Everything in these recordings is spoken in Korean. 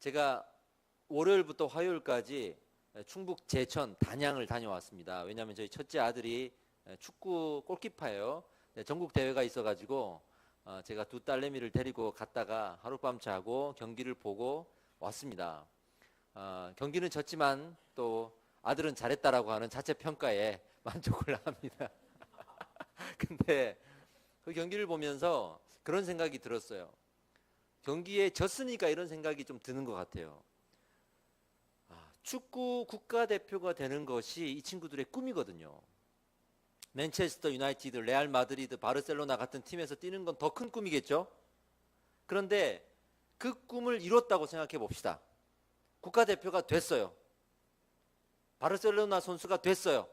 제가 월요일부터 화요일까지 충북 제천 단양을 다녀왔습니다. 왜냐하면 저희 첫째 아들이 축구 골키퍼예요. 전국 대회가 있어가지고 제가 두 딸내미를 데리고 갔다가 하룻밤 자고 경기를 보고 왔습니다. 경기는 졌지만 또 아들은 잘했다라고 하는 자체 평가에 만족을 합니다. 근데 그 경기를 보면서 그런 생각이 들었어요. 경기에 졌으니까 이런 생각이 좀 드는 것 같아요. 축구 국가대표가 되는 것이 이 친구들의 꿈이거든요. 맨체스터 유나이티드, 레알 마드리드, 바르셀로나 같은 팀에서 뛰는 건 더 큰 꿈이겠죠. 그런데 그 꿈을 이뤘다고 생각해 봅시다. 국가대표가 됐어요. 바르셀로나 선수가 됐어요.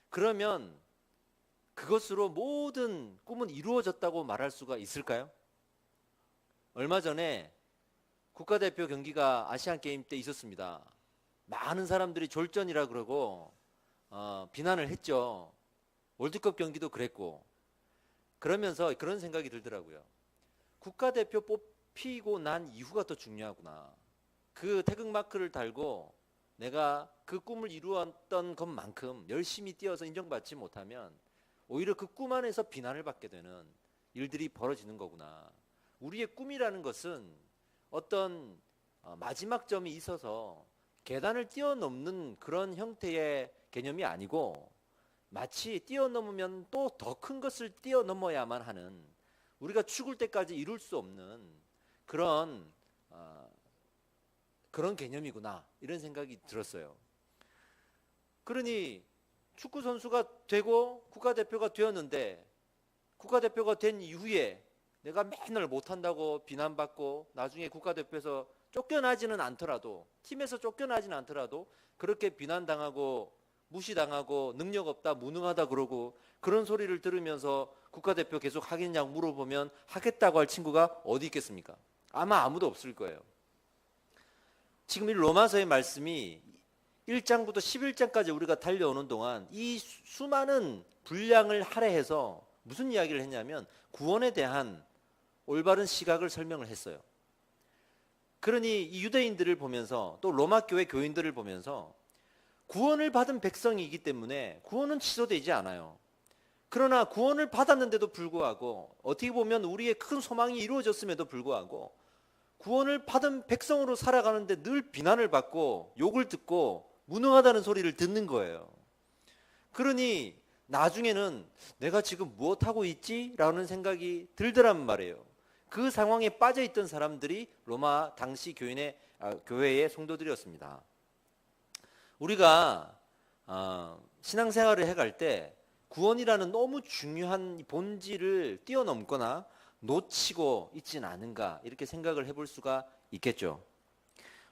그러면 그것으로 모든 꿈은 이루어졌다고 말할 수가 있을까요? 얼마 전에 국가대표 경기가 아시안게임 때 있었습니다. 많은 사람들이 졸전이라 그러고 비난을 했죠. 월드컵 경기도 그랬고. 그러면서 그런 생각이 들더라고요. 국가대표 뽑히고 난 이후가 더 중요하구나. 그 태극마크를 달고 내가 그 꿈을 이루었던 것만큼 열심히 뛰어서 인정받지 못하면 오히려 그 꿈 안에서 비난을 받게 되는 일들이 벌어지는 거구나. 우리의 꿈이라는 것은 어떤 마지막 점이 있어서 계단을 뛰어넘는 그런 형태의 개념이 아니고 마치 뛰어넘으면 또 더 큰 것을 뛰어넘어야만 하는, 우리가 죽을 때까지 이룰 수 없는 그런 개념이구나, 이런 생각이 들었어요. 그러니 축구 선수가 되고 국가대표가 되었는데 국가대표가 된 이후에 내가 맨날 못한다고 비난받고 나중에 국가대표에서 쫓겨나지는 않더라도, 팀에서 쫓겨나지는 않더라도 그렇게 비난당하고 무시당하고 능력 없다, 무능하다 그러고 그런 소리를 들으면서 국가대표 계속 하겠냐고 물어보면 하겠다고 할 친구가 어디 있겠습니까? 아마 아무도 없을 거예요. 지금 이 로마서의 말씀이 1장부터 11장까지 우리가 달려오는 동안 이 수많은 분량을 할애해서 무슨 이야기를 했냐면 구원에 대한 올바른 시각을 설명을 했어요. 그러니 이 유대인들을 보면서 또 로마 교회 교인들을 보면서 구원을 받은 백성이기 때문에 구원은 취소되지 않아요. 그러나 구원을 받았는데도 불구하고 어떻게 보면 우리의 큰 소망이 이루어졌음에도 불구하고 구원을 받은 백성으로 살아가는데 늘 비난을 받고 욕을 듣고 무능하다는 소리를 듣는 거예요. 그러니 나중에는 내가 지금 무엇하고 있지? 라는 생각이 들더란 말이에요. 그 상황에 빠져있던 사람들이 로마 당시 교회의 성도들이었습니다. 우리가 신앙생활을 해갈 때 구원이라는 너무 중요한 본질을 뛰어넘거나 놓치고 있지는 않은가, 이렇게 생각을 해볼 수가 있겠죠.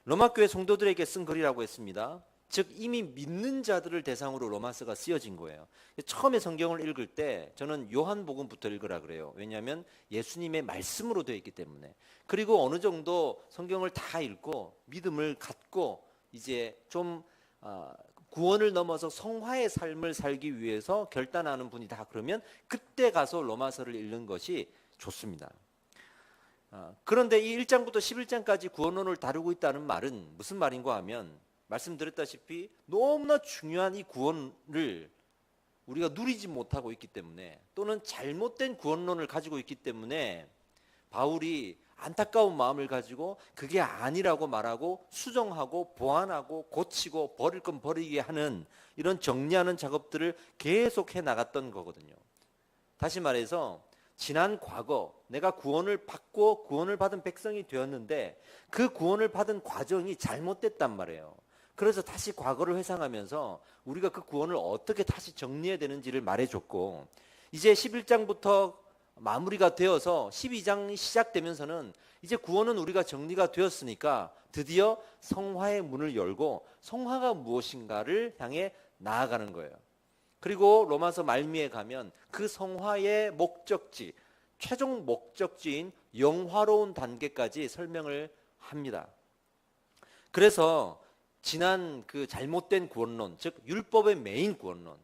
로마교회 성도들에게 쓴 글이라고 했습니다. 즉 이미 믿는 자들을 대상으로 로마서가 쓰여진 거예요. 처음에 성경을 읽을 때 저는 요한복음부터 읽으라 그래요. 왜냐하면 예수님의 말씀으로 되어 있기 때문에. 그리고 어느 정도 성경을 다 읽고 믿음을 갖고 이제 좀 구원을 넘어서 성화의 삶을 살기 위해서 결단하는 분이다 그러면 그때 가서 로마서를 읽는 것이 좋습니다. 그런데 이 1장부터 11장까지 구원론을 다루고 있다는 말은 무슨 말인가 하면, 말씀드렸다시피 너무나 중요한 이 구원을 우리가 누리지 못하고 있기 때문에, 또는 잘못된 구원론을 가지고 있기 때문에 바울이 안타까운 마음을 가지고 그게 아니라고 말하고 수정하고 보완하고 고치고 버릴 건 버리게 하는 이런 정리하는 작업들을 계속 해 나갔던 거거든요. 다시 말해서 지난 과거 내가 구원을 받고 구원을 받은 백성이 되었는데 그 구원을 받은 과정이 잘못됐단 말이에요. 그래서 다시 과거를 회상하면서 우리가 그 구원을 어떻게 다시 정리해야 되는지를 말해줬고, 이제 11장부터 마무리가 되어서 12장이 시작되면서는 이제 구원은 우리가 정리가 되었으니까 드디어 성화의 문을 열고 성화가 무엇인가를 향해 나아가는 거예요. 그리고 로마서 말미에 가면 그 성화의 목적지, 최종 목적지인 영화로운 단계까지 설명을 합니다. 그래서 지난 그 잘못된 구원론, 즉 율법의 메인 구원론,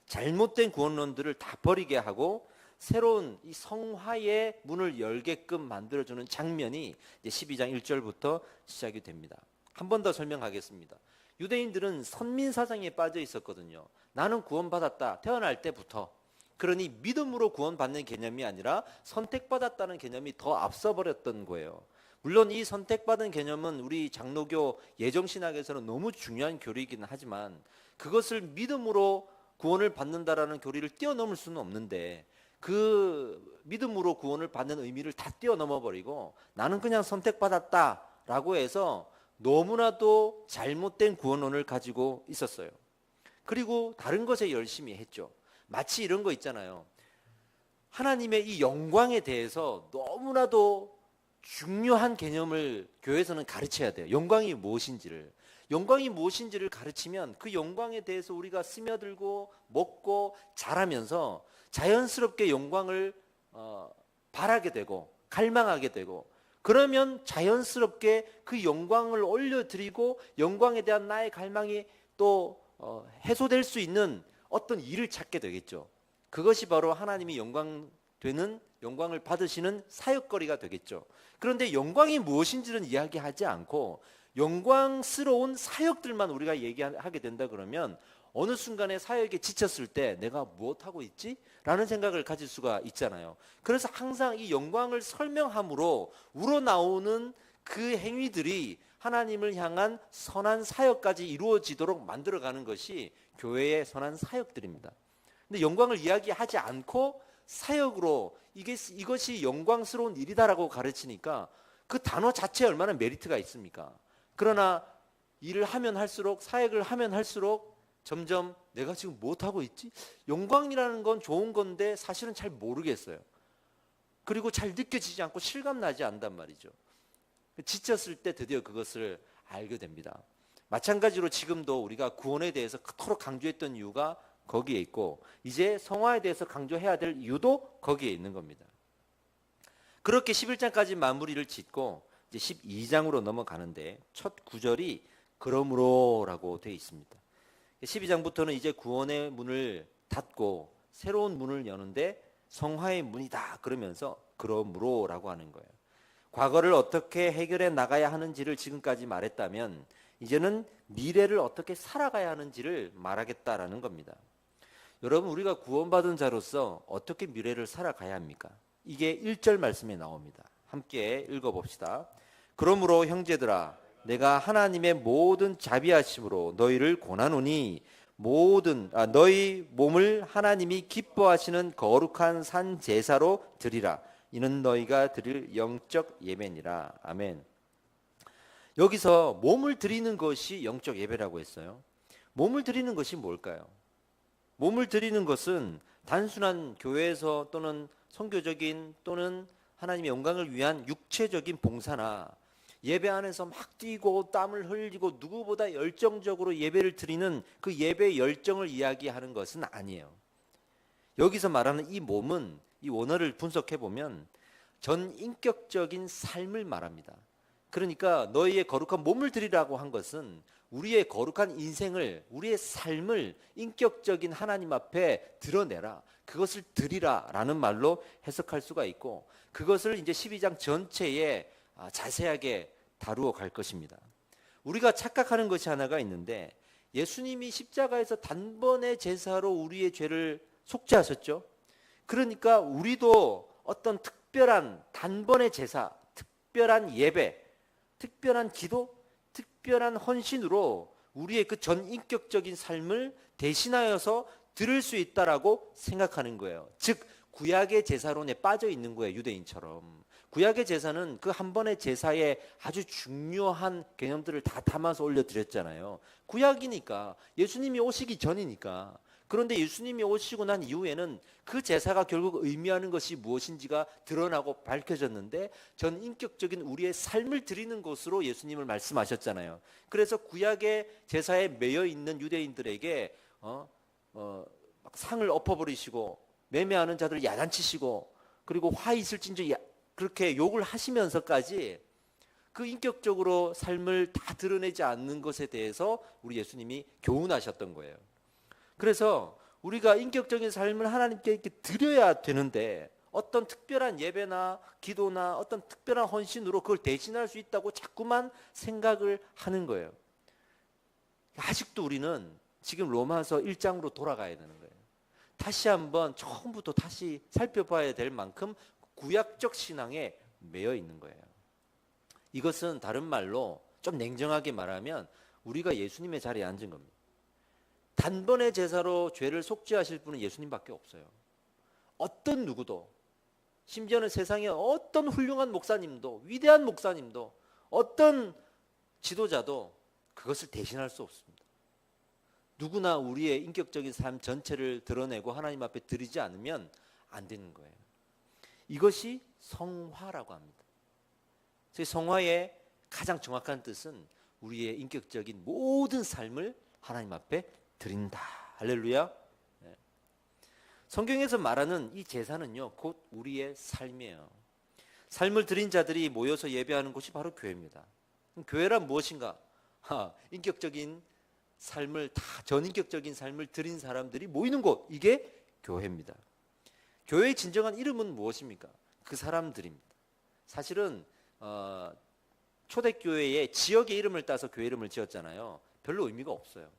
잘못된 구원론들을 다 버리게 하고 새로운 이 성화의 문을 열게끔 만들어주는 장면이 이제 12장 1절부터 시작이 됩니다. 한 번 더 설명하겠습니다. 유대인들은 선민사상에 빠져 있었거든요. 나는 구원받았다, 태어날 때부터. 그러니 믿음으로 구원받는 개념이 아니라 선택받았다는 개념이 더 앞서버렸던 거예요. 물론 이 선택받은 개념은 우리 장로교 예정신학에서는 너무 중요한 교리이긴 하지만 그것을 믿음으로 구원을 받는다라는 교리를 뛰어넘을 수는 없는데 그 믿음으로 구원을 받는 의미를 다 뛰어넘어 버리고 나는 그냥 선택받았다라고 해서 너무나도 잘못된 구원론을 가지고 있었어요. 그리고 다른 것에 열심히 했죠. 마치 이런 거 있잖아요. 하나님의 이 영광에 대해서 너무나도 중요한 개념을 교회에서는 가르쳐야 돼요. 영광이 무엇인지를. 영광이 무엇인지를 가르치면 그 영광에 대해서 우리가 스며들고 먹고 자라면서 자연스럽게 영광을 바라게 되고 갈망하게 되고 그러면 자연스럽게 그 영광을 올려드리고 영광에 대한 나의 갈망이 또 해소될 수 있는 어떤 일을 찾게 되겠죠. 그것이 바로 하나님이 영광을 받으시는 사역거리가 되겠죠. 그런데 영광이 무엇인지는 이야기하지 않고 영광스러운 사역들만 우리가 얘기하게 된다 그러면 어느 순간에 사역에 지쳤을 때 내가 무엇하고 있지? 라는 생각을 가질 수가 있잖아요. 그래서 항상 이 영광을 설명함으로 우러나오는 그 행위들이 하나님을 향한 선한 사역까지 이루어지도록 만들어가는 것이 교회의 선한 사역들입니다. 근데 영광을 이야기하지 않고 사역으로 이것이 영광스러운 일이다라고 가르치니까 그 단어 자체에 얼마나 메리트가 있습니까? 그러나 일을 하면 할수록 사역을 하면 할수록 점점 내가 지금 못하고 있지? 영광이라는 건 좋은 건데 사실은 잘 모르겠어요. 그리고 잘 느껴지지 않고 실감나지 않단 말이죠. 지쳤을 때 드디어 그것을 알게 됩니다. 마찬가지로 지금도 우리가 구원에 대해서 그토록 강조했던 이유가 거기에 있고 이제 성화에 대해서 강조해야 될 이유도 거기에 있는 겁니다. 그렇게 11장까지 마무리를 짓고 이제 12장으로 넘어가는데 첫 구절이 그러므로라고 되어 있습니다. 12장부터는 이제 구원의 문을 닫고 새로운 문을 여는데 성화의 문이다 그러면서 그러므로라고 하는 거예요. 과거를 어떻게 해결해 나가야 하는지를 지금까지 말했다면 이제는 미래를 어떻게 살아가야 하는지를 말하겠다라는 겁니다. 여러분 우리가 구원받은 자로서 어떻게 미래를 살아가야 합니까? 이게 1절 말씀에 나옵니다. 함께 읽어봅시다. 그러므로 형제들아 내가 하나님의 모든 자비하심으로 너희를 권하노니 너희 몸을 하나님이 기뻐하시는 거룩한 산 제사로 드리라. 이는 너희가 드릴 영적 예배니라. 아멘. 여기서 몸을 드리는 것이 영적 예배라고 했어요. 몸을 드리는 것이 뭘까요? 몸을 드리는 것은 단순한 교회에서 또는 선교적인 또는 하나님의 영광을 위한 육체적인 봉사나 예배 안에서 막 뛰고 땀을 흘리고 누구보다 열정적으로 예배를 드리는 그 예배의 열정을 이야기하는 것은 아니에요. 여기서 말하는 이 몸은 이 원어를 분석해 보면 전인격적인 삶을 말합니다. 그러니까 너희의 거룩한 몸을 드리라고 한 것은 우리의 거룩한 인생을 우리의 삶을 인격적인 하나님 앞에 드러내라. 그것을 드리라 라는 말로 해석할 수가 있고 그것을 이제 12장 전체에 자세하게 다루어 갈 것입니다. 우리가 착각하는 것이 하나가 있는데 예수님이 십자가에서 단번에 제사로 우리의 죄를 속죄하셨죠. 그러니까 우리도 어떤 특별한 단번의 제사, 특별한 예배, 특별한 기도, 특별한 헌신으로 우리의 그 전인격적인 삶을 대신하여서 드릴 수 있다라고 생각하는 거예요. 즉 구약의 제사론에 빠져 있는 거예요. 유대인처럼. 구약의 제사는 그 한 번의 제사에 아주 중요한 개념들을 다 담아서 올려드렸잖아요. 구약이니까 예수님이 오시기 전이니까. 그런데 예수님이 오시고 난 이후에는 그 제사가 결국 의미하는 것이 무엇인지가 드러나고 밝혀졌는데 전인격적인 우리의 삶을 드리는 것으로 예수님을 말씀하셨잖아요. 그래서 구약의 제사에 매여 있는 유대인들에게 막 상을 엎어버리시고 매매하는 자들 야단치시고 그리고 화 있을진저 그렇게 욕을 하시면서까지 그 인격적으로 삶을 다 드러내지 않는 것에 대해서 우리 예수님이 교훈하셨던 거예요. 그래서 우리가 인격적인 삶을 하나님께 이렇게 드려야 되는데 어떤 특별한 예배나 기도나 어떤 특별한 헌신으로 그걸 대신할 수 있다고 자꾸만 생각을 하는 거예요. 아직도 우리는 지금 로마서 1장으로 돌아가야 되는 거예요. 다시 한번 처음부터 다시 살펴봐야 될 만큼 구약적 신앙에 매여 있는 거예요. 이것은 다른 말로 좀 냉정하게 말하면 우리가 예수님의 자리에 앉은 겁니다. 단번에 제사로 죄를 속죄하실 분은 예수님밖에 없어요. 어떤 누구도, 심지어는 세상에 어떤 훌륭한 목사님도, 위대한 목사님도, 어떤 지도자도 그것을 대신할 수 없습니다. 누구나 우리의 인격적인 삶 전체를 드러내고 하나님 앞에 드리지 않으면 안 되는 거예요. 이것이 성화라고 합니다. 성화의 가장 정확한 뜻은 우리의 인격적인 모든 삶을 하나님 앞에 드린다. 할렐루야. 네. 성경에서 말하는 이 제사는요, 곧 우리의 삶이에요. 삶을 드린 자들이 모여서 예배하는 곳이 바로 교회입니다. 교회란 무엇인가? 인격적인 삶을 다 전인격적인 삶을 드린 사람들이 모이는 곳, 이게 교회입니다. 교회의 진정한 이름은 무엇입니까? 그 사람들입니다. 사실은 초대교회의 지역의 이름을 따서 교회 이름을 지었잖아요. 별로 의미가 없어요.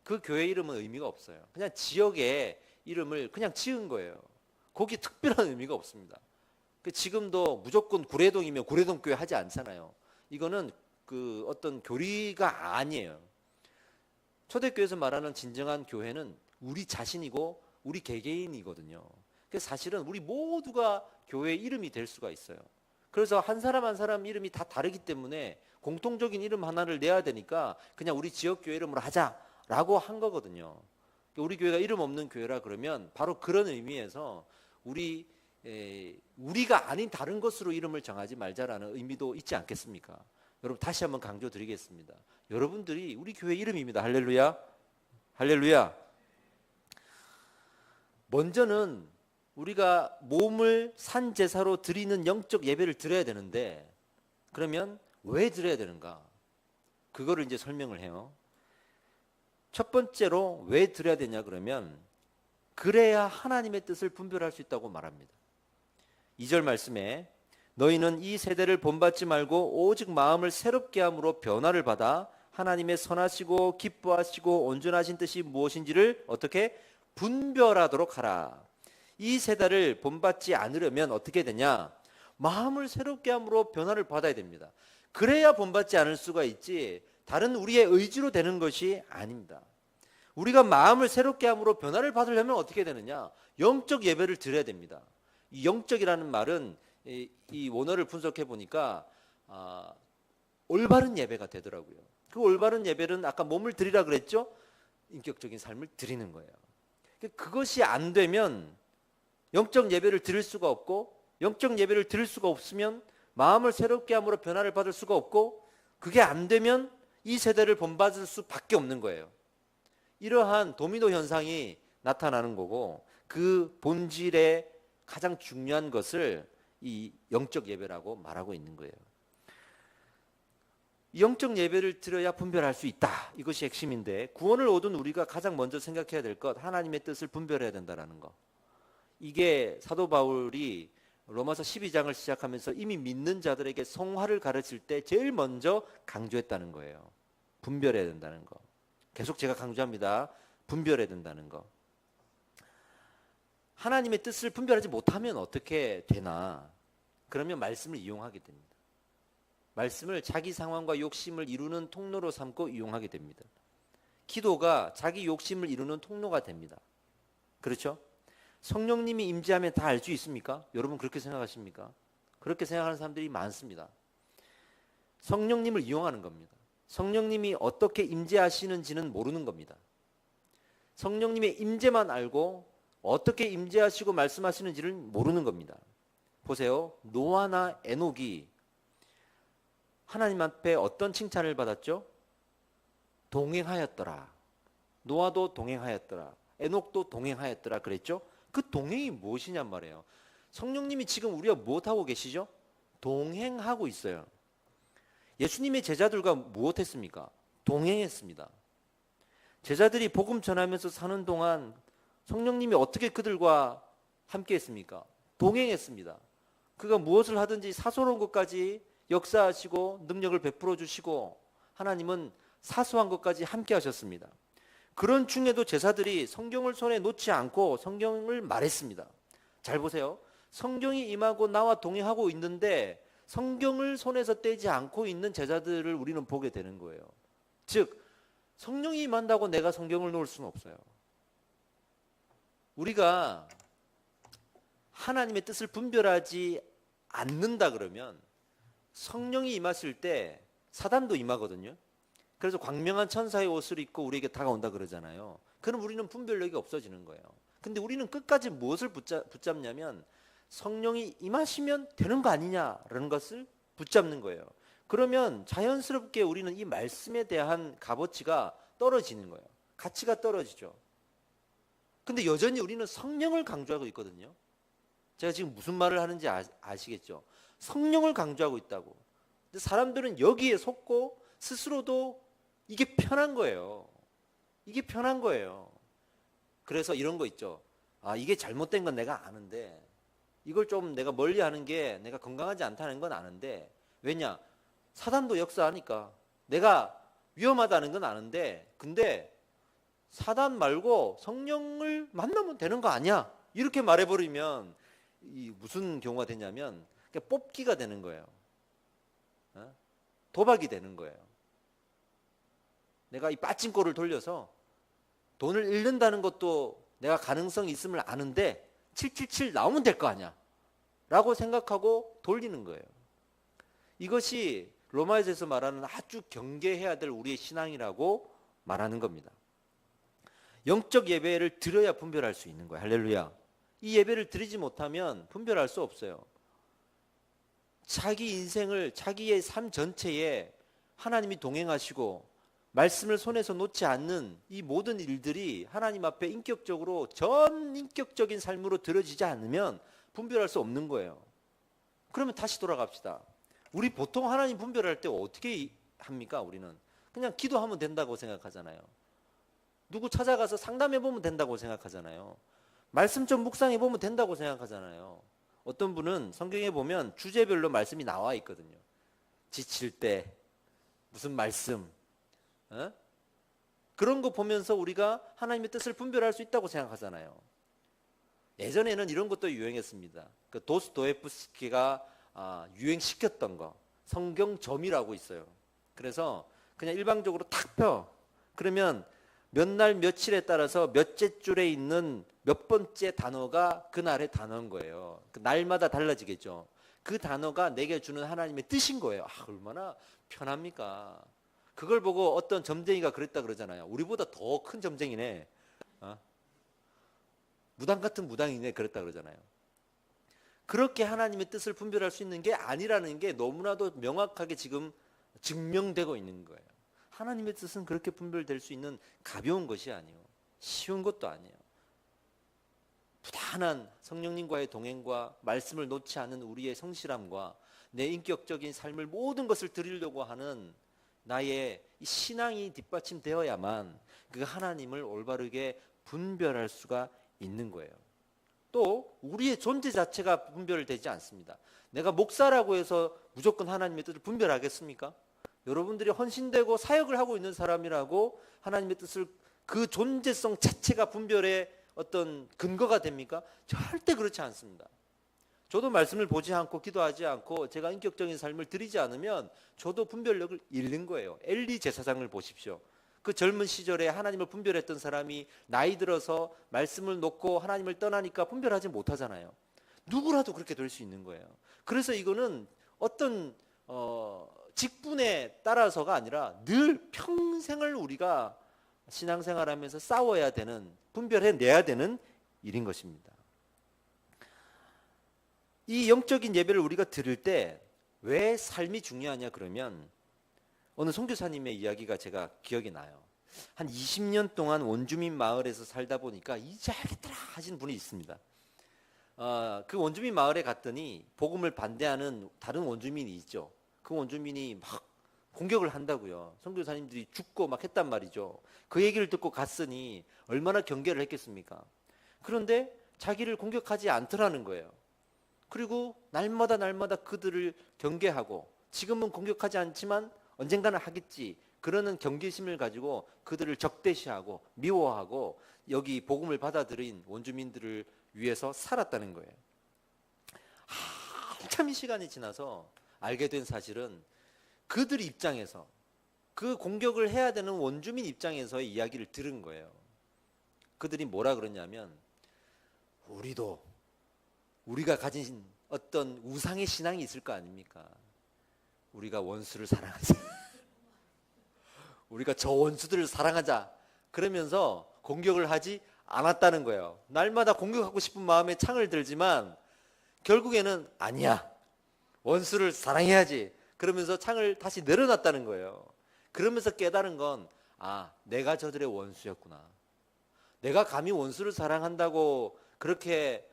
그 교회 이름은 의미가 없어요. 그냥 지역의 이름을 그냥 지은 거예요. 거기 특별한 의미가 없습니다. 지금도 무조건 구례동이면 구례동교회 하지 않잖아요. 이거는 그 어떤 교리가 아니에요. 초대교회에서 말하는 진정한 교회는 우리 자신이고 우리 개개인이거든요. 그래서 사실은 우리 모두가 교회의 이름이 될 수가 있어요. 그래서 한 사람 한 사람 이름이 다 다르기 때문에 공통적인 이름 하나를 내야 되니까 그냥 우리 지역교회 이름으로 하자라고 한 거거든요. 우리 교회가 이름 없는 교회라 그러면 바로 그런 의미에서 우리가 아닌 다른 것으로 이름을 정하지 말자라는 의미도 있지 않겠습니까? 여러분 다시 한번 강조드리겠습니다. 여러분들이 우리 교회 이름입니다. 할렐루야. 할렐루야. 먼저는 우리가 몸을 산제사로 드리는 영적 예배를 드려야 되는데 그러면 왜 드려야 되는가? 그거를 이제 설명을 해요. 첫 번째로 왜 드려야 되냐 그러면 그래야 하나님의 뜻을 분별할 수 있다고 말합니다. 2절 말씀에 너희는 이 세대를 본받지 말고 오직 마음을 새롭게 함으로 변화를 받아 하나님의 선하시고 기뻐하시고 온전하신 뜻이 무엇인지를 어떻게 분별하도록 하라. 이 세대를 본받지 않으려면 어떻게 되냐? 마음을 새롭게 함으로 변화를 받아야 됩니다. 그래야 본받지 않을 수가 있지 다른 우리의 의지로 되는 것이 아닙니다. 우리가 마음을 새롭게 함으로 변화를 받으려면 어떻게 되느냐? 영적 예배를 드려야 됩니다. 이 영적이라는 말은 이 원어를 분석해 보니까 올바른 예배가 되더라고요. 그 올바른 예배는 아까 몸을 드리라 그랬죠? 인격적인 삶을 드리는 거예요. 그것이 안 되면 영적 예배를 드릴 수가 없고 영적 예배를 드릴 수가 없으면 마음을 새롭게 함으로 변화를 받을 수가 없고 그게 안 되면 이 세대를 본받을 수밖에 없는 거예요. 이러한 도미노 현상이 나타나는 거고 그 본질의 가장 중요한 것을 이 영적 예배라고 말하고 있는 거예요. 영적 예배를 드려야 분별할 수 있다. 이것이 핵심인데 구원을 얻은 우리가 가장 먼저 생각해야 될 것 하나님의 뜻을 분별해야 된다는 거. 이게 사도 바울이 로마서 12장을 시작하면서 이미 믿는 자들에게 성화를 가르칠 때 제일 먼저 강조했다는 거예요. 분별해야 된다는 거. 계속 제가 강조합니다. 분별해야 된다는 거. 하나님의 뜻을 분별하지 못하면 어떻게 되나? 그러면 말씀을 이용하게 됩니다. 말씀을 자기 상황과 욕심을 이루는 통로로 삼고 이용하게 됩니다. 기도가 자기 욕심을 이루는 통로가 됩니다. 그렇죠? 성령님이 임재하면 다 알 수 있습니까? 여러분 그렇게 생각하십니까? 그렇게 생각하는 사람들이 많습니다. 성령님을 이용하는 겁니다. 성령님이 어떻게 임재하시는지는 모르는 겁니다. 성령님의 임재만 알고 어떻게 임재하시고 말씀하시는지를 모르는 겁니다. 보세요. 노아나 에녹이 하나님 앞에 어떤 칭찬을 받았죠? 동행하였더라. 노아도 동행하였더라. 에녹도 동행하였더라 그랬죠? 그 동행이 무엇이냔 말이에요. 성령님이 지금 우리가 무엇하고 계시죠? 동행하고 있어요. 예수님의 제자들과 무엇했습니까? 동행했습니다. 제자들이 복음 전하면서 사는 동안 성령님이 어떻게 그들과 함께 했습니까? 동행했습니다. 그가 무엇을 하든지 사소로운 것까지 역사하시고 능력을 베풀어 주시고 하나님은 사소한 것까지 함께 하셨습니다. 그런 중에도 제사들이 성경을 손에 놓지 않고 성경을 말했습니다. 잘 보세요. 성경이 임하고 나와 동행하고 있는데 성경을 손에서 떼지 않고 있는 제자들을 우리는 보게 되는 거예요. 즉 성령이 임한다고 내가 성경을 놓을 수는 없어요. 우리가 하나님의 뜻을 분별하지 않는다 그러면 성령이 임하실 때 사단도 임하거든요. 그래서 광명한 천사의 옷을 입고 우리에게 다가온다 그러잖아요. 그럼 우리는 분별력이 없어지는 거예요. 근데 우리는 끝까지 무엇을 붙잡냐면 성령이 임하시면 되는 거 아니냐라는 것을 붙잡는 거예요. 그러면 자연스럽게 우리는 이 말씀에 대한 값어치가 떨어지는 거예요. 가치가 떨어지죠. 근데 여전히 우리는 성령을 강조하고 있거든요. 제가 지금 무슨 말을 하는지 아시겠죠? 성령을 강조하고 있다고. 근데 사람들은 여기에 속고 스스로도 이게 편한 거예요. 이게 편한 거예요. 그래서 이런 거 있죠. 아, 이게 잘못된 건 내가 아는데 이걸 좀 내가 멀리 하는 게 내가 건강하지 않다는 건 아는데 왜냐? 사단도 역사하니까 내가 위험하다는 건 아는데 근데 사단 말고 성령을 만나면 되는 거 아니야? 이렇게 말해버리면 이 무슨 경우가 되냐면 뽑기가 되는 거예요. 도박이 되는 거예요. 내가 이 빠진코를 돌려서 돈을 잃는다는 것도 내가 가능성이 있음을 아는데 777 나오면 될 거 아니야 라고 생각하고 돌리는 거예요. 이것이 로마에서 말하는 아주 경계해야 될 우리의 신앙이라고 말하는 겁니다. 영적 예배를 드려야 분별할 수 있는 거예요. 할렐루야. 이 예배를 드리지 못하면 분별할 수 없어요. 자기 인생을 자기의 삶 전체에 하나님이 동행하시고 말씀을 손에서 놓지 않는 이 모든 일들이 하나님 앞에 인격적으로 전인격적인 삶으로 들어지지 않으면 분별할 수 없는 거예요. 그러면 다시 돌아갑시다. 우리 보통 하나님 분별할 때 어떻게 합니까? 우리는 그냥 기도하면 된다고 생각하잖아요. 누구 찾아가서 상담해보면 된다고 생각하잖아요. 말씀 좀 묵상해보면 된다고 생각하잖아요. 어떤 분은 성경에 보면 주제별로 말씀이 나와 있거든요. 지칠 때 무슨 말씀 그런 거 보면서 우리가 하나님의 뜻을 분별할 수 있다고 생각하잖아요. 예전에는 이런 것도 유행했습니다. 그 도스토옙스키가 유행시켰던 거 성경점이라고 있어요. 그래서 그냥 일방적으로 탁 펴. 그러면 몇 날 며칠에 따라서 몇째 줄에 있는 몇 번째 단어가 그날의 단어인 거예요. 그 날마다 달라지겠죠. 그 단어가 내게 주는 하나님의 뜻인 거예요. 얼마나 편합니까? 그걸 보고 어떤 점쟁이가 그랬다 그러잖아요. 우리보다 더 큰 점쟁이네. 무당 같은 무당이네 그랬다 그러잖아요. 그렇게 하나님의 뜻을 분별할 수 있는 게 아니라는 게 너무나도 명확하게 지금 증명되고 있는 거예요. 하나님의 뜻은 그렇게 분별될 수 있는 가벼운 것이 아니에요. 쉬운 것도 아니에요. 부단한 성령님과의 동행과 말씀을 놓지 않는 우리의 성실함과 내 인격적인 삶을 모든 것을 드리려고 하는 나의 신앙이 뒷받침되어야만 그 하나님을 올바르게 분별할 수가 있는 거예요. 또 우리의 존재 자체가 분별되지 않습니다. 내가 목사라고 해서 무조건 하나님의 뜻을 분별하겠습니까? 여러분들이 헌신되고 사역을 하고 있는 사람이라고 하나님의 뜻을 그 존재성 자체가 분별의 어떤 근거가 됩니까? 절대 그렇지 않습니다. 저도 말씀을 보지 않고 기도하지 않고 제가 인격적인 삶을 드리지 않으면 저도 분별력을 잃는 거예요. 엘리 제사장을 보십시오. 그 젊은 시절에 하나님을 분별했던 사람이 나이 들어서 말씀을 놓고 하나님을 떠나니까 분별하지 못하잖아요. 누구라도 그렇게 될 수 있는 거예요. 그래서 이거는 어떤 직분에 따라서가 아니라 늘 평생을 우리가 신앙생활하면서 싸워야 되는, 분별해내야 되는 일인 것입니다. 이 영적인 예배를 우리가 드릴 때 왜 삶이 중요하냐 그러면 어느 선교사님의 이야기가 제가 기억이 나요. 한 20년 동안 원주민 마을에서 살다 보니까 이제 알겠더라 하신 분이 있습니다. 그 원주민 마을에 갔더니 복음을 반대하는 다른 원주민이 있죠. 그 원주민이 막 공격을 한다고요. 선교사님들이 죽고 막 했단 말이죠. 그 얘기를 듣고 갔으니 얼마나 경계를 했겠습니까? 그런데 자기를 공격하지 않더라는 거예요. 그리고 날마다 그들을 경계하고, 지금은 공격하지 않지만 언젠가는 하겠지, 그러는 경계심을 가지고 그들을 적대시하고 미워하고 여기 복음을 받아들인 원주민들을 위해서 살았다는 거예요. 한참 시간이 지나서 알게 된 사실은, 그들 입장에서, 그 공격을 해야 되는 원주민 입장에서의 이야기를 들은 거예요. 그들이 뭐라 그러냐면, 우리가 가진 어떤 우상의 신앙이 있을 거 아닙니까? 우리가 원수를 사랑하자. 우리가 저 원수들을 사랑하자. 그러면서 공격을 하지 않았다는 거예요. 날마다 공격하고 싶은 마음에 창을 들지만 결국에는 아니야, 원수를 사랑해야지, 그러면서 창을 다시 내려놨다는 거예요. 그러면서 깨달은 건, 내가 저들의 원수였구나. 내가 감히 원수를 사랑한다고 그렇게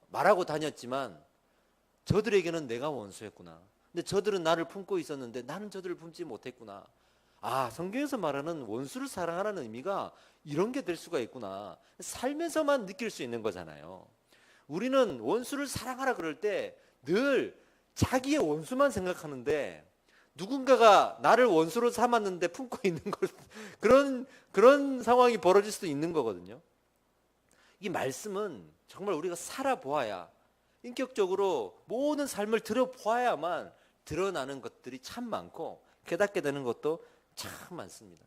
말하고 다녔지만 저들에게는 내가 원수였구나. 근데 저들은 나를 품고 있었는데 나는 저들을 품지 못했구나. 성경에서 말하는 원수를 사랑하라는 의미가 이런 게 될 수가 있구나. 삶에서만 느낄 수 있는 거잖아요. 우리는 원수를 사랑하라 그럴 때 늘 자기의 원수만 생각하는데, 누군가가 나를 원수로 삼았는데 품고 있는 걸 그런 상황이 벌어질 수도 있는 거거든요. 이 말씀은 정말 우리가 살아보아야, 인격적으로 모든 삶을 들여보아야만 드러나는 것들이 참 많고 깨닫게 되는 것도 참 많습니다.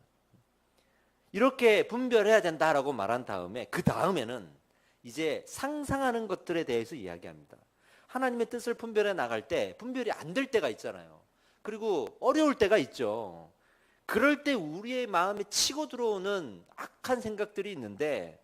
이렇게 분별해야 된다라고 말한 다음에, 그 다음에는 이제 상상하는 것들에 대해서 이야기합니다. 하나님의 뜻을 분별해 나갈 때 분별이 안 될 때가 있잖아요. 그리고 어려울 때가 있죠. 그럴 때 우리의 마음에 치고 들어오는 악한 생각들이 있는데,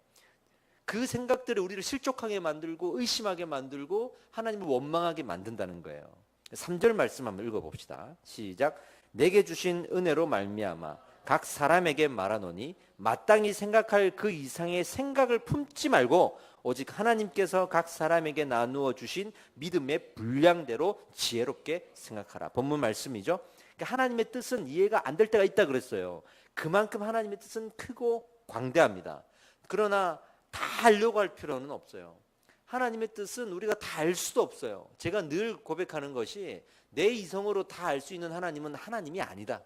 그 생각들이 우리를 실족하게 만들고 의심하게 만들고 하나님을 원망하게 만든다는 거예요. 3절 말씀 한번 읽어봅시다. 시작. 내게 주신 은혜로 말미암아 각 사람에게 말하노니 마땅히 생각할 그 이상의 생각을 품지 말고 오직 하나님께서 각 사람에게 나누어 주신 믿음의 분량대로 지혜롭게 생각하라. 본문 말씀이죠. 그러니까 하나님의 뜻은 이해가 안 될 때가 있다 그랬어요. 그만큼 하나님의 뜻은 크고 광대합니다. 그러나 다 알려고 할 필요는 없어요. 하나님의 뜻은 우리가 다 알 수도 없어요. 제가 늘 고백하는 것이, 내 이성으로 다 알 수 있는 하나님은 하나님이 아니다.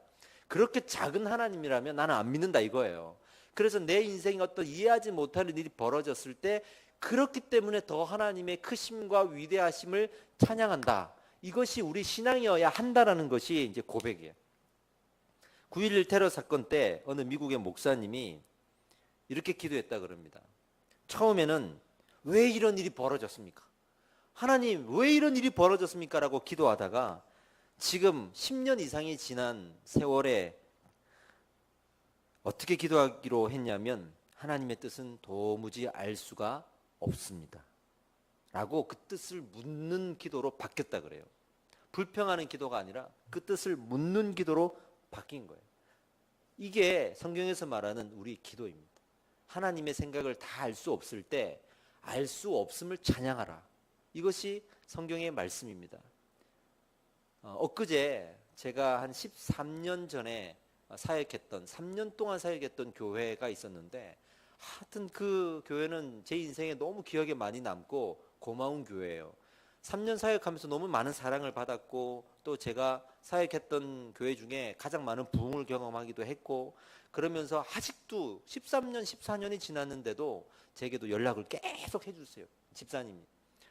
그렇게 작은 하나님이라면 나는 안 믿는다 이거예요. 그래서 내 인생에 어떤 이해하지 못하는 일이 벌어졌을 때, 그렇기 때문에 더 하나님의 크심과 위대하심을 찬양한다. 이것이 우리 신앙이어야 한다라는 것이 이제 고백이에요. 9.11 테러 사건 때 어느 미국의 목사님이 이렇게 기도했다 그럽니다. 처음에는 왜 이런 일이 벌어졌습니까? 하나님, 왜 이런 일이 벌어졌습니까? 라고 기도하다가 지금 10년 이상이 지난 세월에 어떻게 기도하기로 했냐면, 하나님의 뜻은 도무지 알 수가 없습니다 라고 그 뜻을 묻는 기도로 바뀌었다 그래요. 불평하는 기도가 아니라 그 뜻을 묻는 기도로 바뀐 거예요. 이게 성경에서 말하는 우리 기도입니다. 하나님의 생각을 다 알 수 없을 때 알 수 없음을 찬양하라. 이것이 성경의 말씀입니다. 엊그제 제가 한 13년 전에 사역했던, 3년 동안 사역했던 교회가 있었는데, 하여튼 그 교회는 제 인생에 너무 기억에 많이 남고 고마운 교회예요. 3년 사역하면서 너무 많은 사랑을 받았고, 또 제가 사역했던 교회 중에 가장 많은 부흥을 경험하기도 했고, 그러면서 아직도 13년, 14년이 지났는데도 제게도 연락을 계속 해주세요, 집사님이.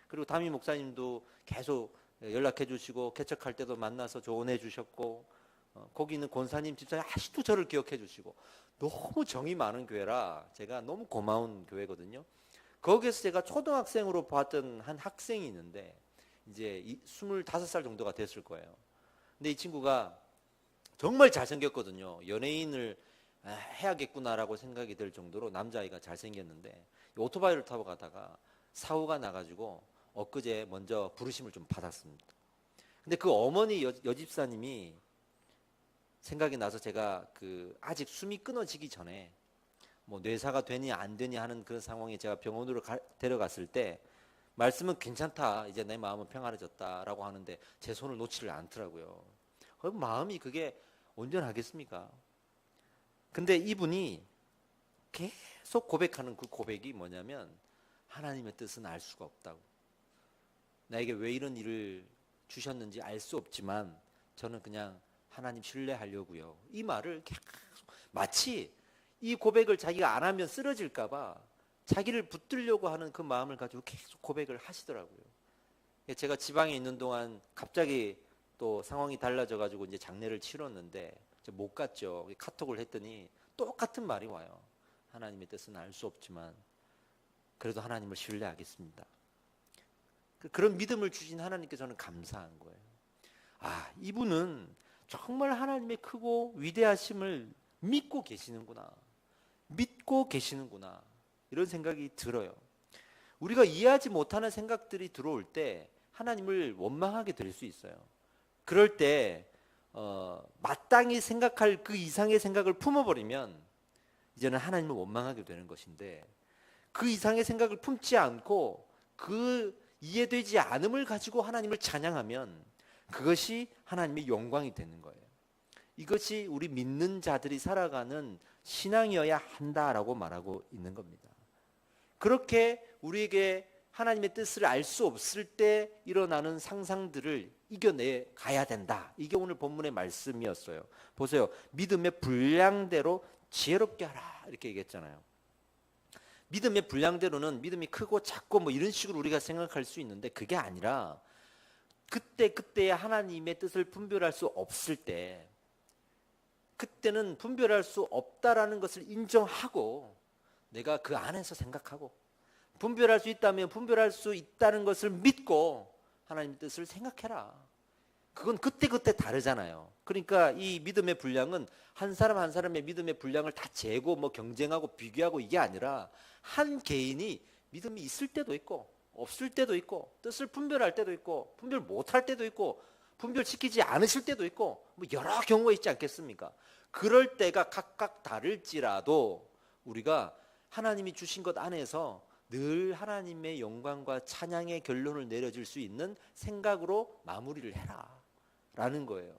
그리고 담임 목사님도 계속 연락해 주시고, 개척할 때도 만나서 조언해 주셨고, 거기 있는 권사님, 집사님 아직도 저를 기억해 주시고, 너무 정이 많은 교회라 제가 너무 고마운 교회거든요. 거기에서 제가 초등학생으로 봤던 한 학생이 있는데, 이제 25살 정도가 됐을 거예요. 근데 이 친구가 정말 잘생겼거든요. 연예인을 해야겠구나라고 생각이 들 정도로 남자아이가 잘생겼는데, 오토바이를 타고 가다가 사고가 나가지고 엊그제 먼저 부르심을 좀 받았습니다. 근데 그 어머니 여집사님이 생각이 나서, 제가 아직 숨이 끊어지기 전에 뭐 뇌사가 되니 안 되니 하는 그런 상황에 제가 병원으로 데려갔을 때, 말씀은 괜찮다, 이제 내 마음은 평안해졌다라고 하는데 제 손을 놓지를 않더라고요. 마음이 그게 온전하겠습니까? 근데 이분이 계속 고백하는 그 고백이 뭐냐면, 하나님의 뜻은 알 수가 없다고. 나에게 왜 이런 일을 주셨는지 알 수 없지만 저는 그냥 하나님 신뢰하려고요. 이 말을 계속, 마치 이 고백을 자기가 안 하면 쓰러질까 봐 자기를 붙들려고 하는 그 마음을 가지고 계속 고백을 하시더라고요. 제가 지방에 있는 동안 갑자기 또 상황이 달라져 가지고 이제 장례를 치렀는데 못 갔죠. 카톡을 했더니 똑같은 말이 와요. 하나님의 뜻은 알 수 없지만 그래도 하나님을 신뢰하겠습니다. 그런 믿음을 주신 하나님께 저는 감사한 거예요. 아, 이분은 정말 하나님의 크고 위대하심을 믿고 계시는구나. 믿고 계시는구나. 이런 생각이 들어요. 우리가 이해하지 못하는 생각들이 들어올 때 하나님을 원망하게 될 수 있어요. 그럴 때 마땅히 생각할 그 이상의 생각을 품어버리면 이제는 하나님을 원망하게 되는 것인데, 그 이상의 생각을 품지 않고 그 이해되지 않음을 가지고 하나님을 찬양하면 그것이 하나님의 영광이 되는 거예요. 이것이 우리 믿는 자들이 살아가는 신앙이어야 한다라고 말하고 있는 겁니다. 그렇게 우리에게 하나님의 뜻을 알 수 없을 때 일어나는 상상들을 이겨내 가야 된다. 이게 오늘 본문의 말씀이었어요. 보세요. 믿음의 분량대로 지혜롭게 하라 이렇게 얘기했잖아요. 믿음의 분량대로는 믿음이 크고 작고 뭐 이런 식으로 우리가 생각할 수 있는데, 그게 아니라 그때그때의 하나님의 뜻을 분별할 수 없을 때, 그때는 분별할 수 없다라는 것을 인정하고 내가 그 안에서 생각하고, 분별할 수 있다면 분별할 수 있다는 것을 믿고 하나님의 뜻을 생각해라. 그건 그때그때 다르잖아요. 그러니까 이 믿음의 분량은 한 사람 한 사람의 믿음의 분량을 다 재고 뭐 경쟁하고 비교하고 이게 아니라, 한 개인이 믿음이 있을 때도 있고 없을 때도 있고, 뜻을 분별할 때도 있고 분별 못할 때도 있고, 분별시키지 않으실 때도 있고, 뭐 여러 경우가 있지 않겠습니까? 그럴 때가 각각 다를지라도 우리가 하나님이 주신 것 안에서 늘 하나님의 영광과 찬양의 결론을 내려줄 수 있는 생각으로 마무리를 해라 라는 거예요.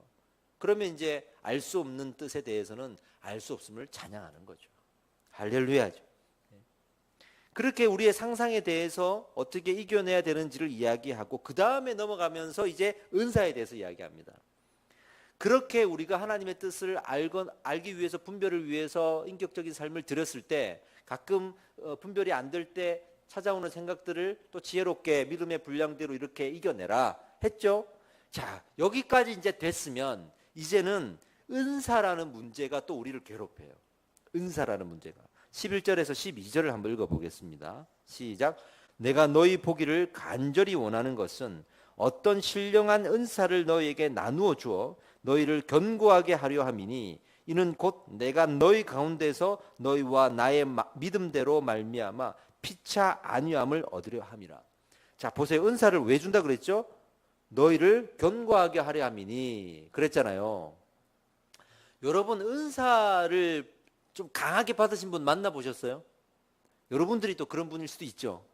그러면 이제 알 수 없는 뜻에 대해서는 알 수 없음을 찬양하는 거죠. 할렐루야죠. 그렇게 우리의 상상에 대해서 어떻게 이겨내야 되는지를 이야기하고, 그 다음에 넘어가면서 이제 은사에 대해서 이야기합니다. 그렇게 우리가 하나님의 뜻을 알기 위해서, 분별을 위해서 인격적인 삶을 들였을 때 가끔 분별이 안 될 때 찾아오는 생각들을 또 지혜롭게 믿음의 분량대로 이렇게 이겨내라 했죠. 자, 여기까지 이제 됐으면 이제는 은사라는 문제가 또 우리를 괴롭혀요. 은사라는 문제가. 11절에서 12절을 한번 읽어보겠습니다. 시작. 내가 너희 보기를 간절히 원하는 것은 어떤 신령한 은사를 너희에게 나누어 주어 너희를 견고하게 하려 함이니, 이는 곧 내가 너희 가운데서 너희와 나의 믿음대로 말미암아 피차 안위함을 얻으려 함이라. 자, 보세요. 은사를 왜 준다 그랬죠? 너희를 견고하게 하려 함이니 그랬잖아요. 여러분, 은사를 좀 강하게 받으신 분 만나보셨어요? 여러분들이 또 그런 분일 수도 있죠.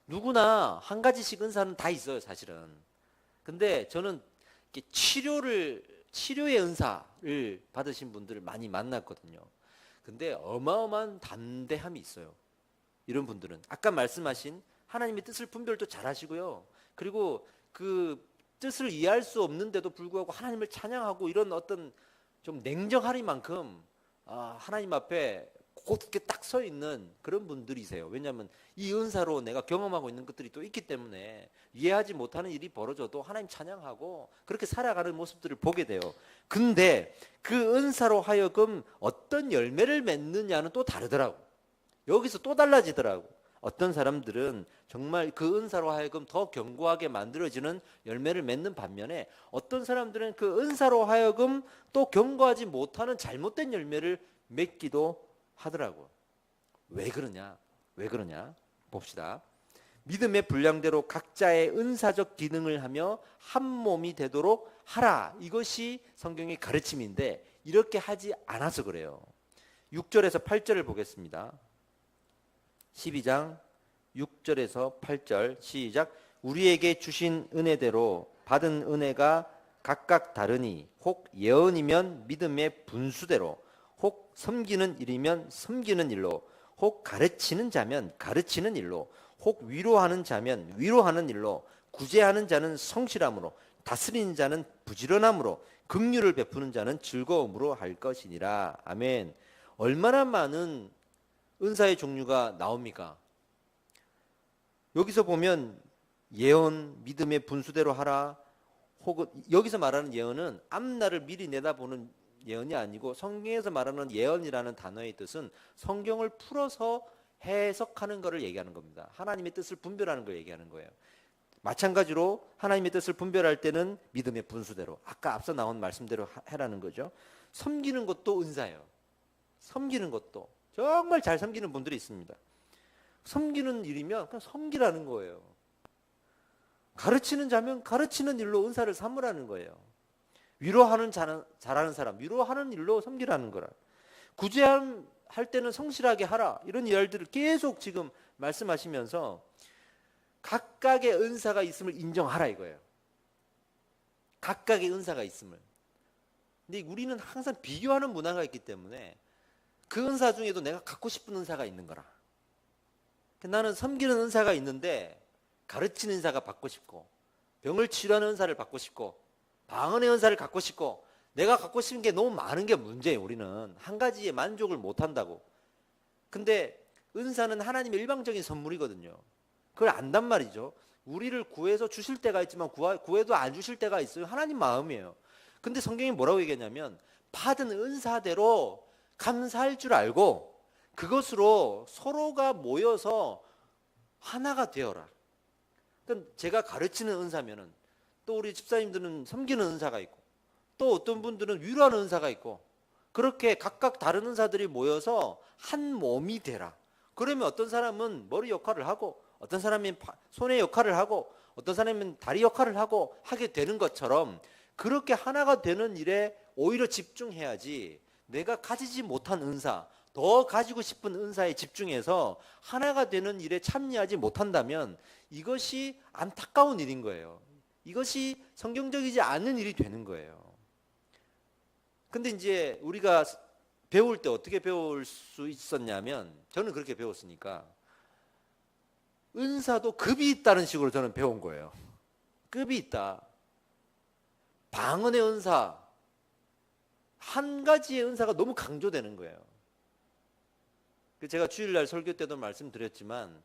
누구나 한 가지씩 은사는 다 있어요, 사실은. 근데 저는 이렇게 치료의 은사를 받으신 분들을 많이 만났거든요. 근데 어마어마한 담대함이 있어요. 이런 분들은 아까 말씀하신 하나님의 뜻을 분별도 잘 하시고요. 그리고 그 뜻을 이해할 수 없는데도 불구하고 하나님을 찬양하고, 이런 어떤 좀 냉정하리만큼 하나님 앞에 곧게 딱 서 있는 그런 분들이세요. 왜냐하면 이 은사로 내가 경험하고 있는 것들이 또 있기 때문에 이해하지 못하는 일이 벌어져도 하나님 찬양하고 그렇게 살아가는 모습들을 보게 돼요. 근데 그 은사로 하여금 어떤 열매를 맺느냐는 또 다르더라고. 여기서 또 달라지더라고. 어떤 사람들은 정말 그 은사로 하여금 더 견고하게 만들어지는 열매를 맺는 반면에, 어떤 사람들은 그 은사로 하여금 또 견고하지 못하는 잘못된 열매를 맺기도 하더라고. 왜 그러냐? 봅시다. 믿음의 분량대로 각자의 은사적 기능을 하며 한 몸이 되도록 하라. 이것이 성경의 가르침인데 이렇게 하지 않아서 그래요. 6절에서 8절을 보겠습니다. 12장 6절에서 8절 시작. 우리에게 주신 은혜대로 받은 은혜가 각각 다르니, 혹 예언이면 믿음의 분수대로, 혹 섬기는 일이면 섬기는 일로, 혹 가르치는 자면 가르치는 일로, 혹 위로하는 자면 위로하는 일로, 구제하는 자는 성실함으로, 다스리는 자는 부지런함으로, 긍휼을 베푸는 자는 즐거움으로 할 것이니라. 아멘. 얼마나 많은 은사의 종류가 나옵니까? 여기서 보면 예언, 믿음의 분수대로 하라, 혹은 여기서 말하는 예언은 앞날을 미리 내다보는 예언이 아니고, 성경에서 말하는 예언이라는 단어의 뜻은 성경을 풀어서 해석하는 것을 얘기하는 겁니다. 하나님의 뜻을 분별하는 걸 얘기하는 거예요. 마찬가지로 하나님의 뜻을 분별할 때는 믿음의 분수대로, 아까 앞서 나온 말씀대로 해라는 거죠. 섬기는 것도 은사예요. 섬기는 것도 정말 잘 섬기는 분들이 있습니다. 섬기는 일이면 그냥 섬기라는 거예요. 가르치는 자면 가르치는 일로 은사를 삼으라는 거예요. 위로하는 자는 잘하는 사람, 위로하는 일로 섬기라는 거라. 구제할 때는 성실하게 하라, 이런 이야기들을 계속 지금 말씀하시면서 각각의 은사가 있음을 인정하라 이거예요. 각각의 은사가 있음을. 근데 우리는 항상 비교하는 문화가 있기 때문에 그 은사 중에도 내가 갖고 싶은 은사가 있는 거라. 나는 섬기는 은사가 있는데 가르치는 은사가 받고 싶고, 병을 치료하는 은사를 받고 싶고, 방언의 은사를 갖고 싶고, 내가 갖고 싶은 게 너무 많은 게 문제예요. 우리는 한 가지에 만족을 못 한다고. 근데 은사는 하나님의 일방적인 선물이거든요. 그걸 안단 말이죠. 우리를 구해서 주실 때가 있지만 구해도 안 주실 때가 있어요. 하나님 마음이에요. 근데 성경이 뭐라고 얘기하냐면, 받은 은사대로 감사할 줄 알고 그것으로 서로가 모여서 하나가 되어라. 그러니까 제가 가르치는 은사면은, 또 우리 집사님들은 섬기는 은사가 있고, 또 어떤 분들은 위로하는 은사가 있고, 그렇게 각각 다른 은사들이 모여서 한 몸이 되라. 그러면 어떤 사람은 머리 역할을 하고, 어떤 사람은 손의 역할을 하고, 어떤 사람은 다리 역할을 하고 하게 되는 것처럼, 그렇게 하나가 되는 일에 오히려 집중해야지, 내가 가지지 못한 은사, 더 가지고 싶은 은사에 집중해서 하나가 되는 일에 참여하지 못한다면 이것이 안타까운 일인 거예요. 이것이 성경적이지 않은 일이 되는 거예요. 근데 이제 우리가 배울 때 어떻게 배울 수 있었냐면, 저는 그렇게 배웠으니까, 은사도 급이 있다는 식으로 저는 배운 거예요. 급이 있다. 방언의 은사, 한 가지의 은사가 너무 강조되는 거예요. 제가 주일날 설교 때도 말씀드렸지만,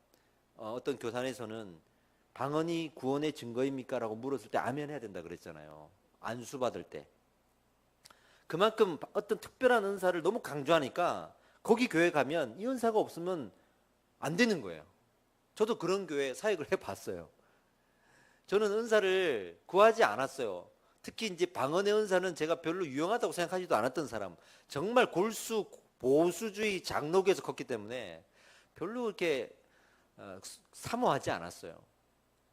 어떤 교산에서는 방언이 구원의 증거입니까? 라고 물었을 때 아멘 해야 된다 그랬잖아요. 안수 받을 때. 그만큼 어떤 특별한 은사를 너무 강조하니까 거기 교회 가면 이 은사가 없으면 안 되는 거예요. 저도 그런 교회 사역을 해봤어요. 저는 은사를 구하지 않았어요. 특히 이제 방언의 은사는 제가 별로 유용하다고 생각하지도 않았던 사람, 정말 골수 보수주의 장로교에서 컸기 때문에 별로 이렇게 사모하지 않았어요.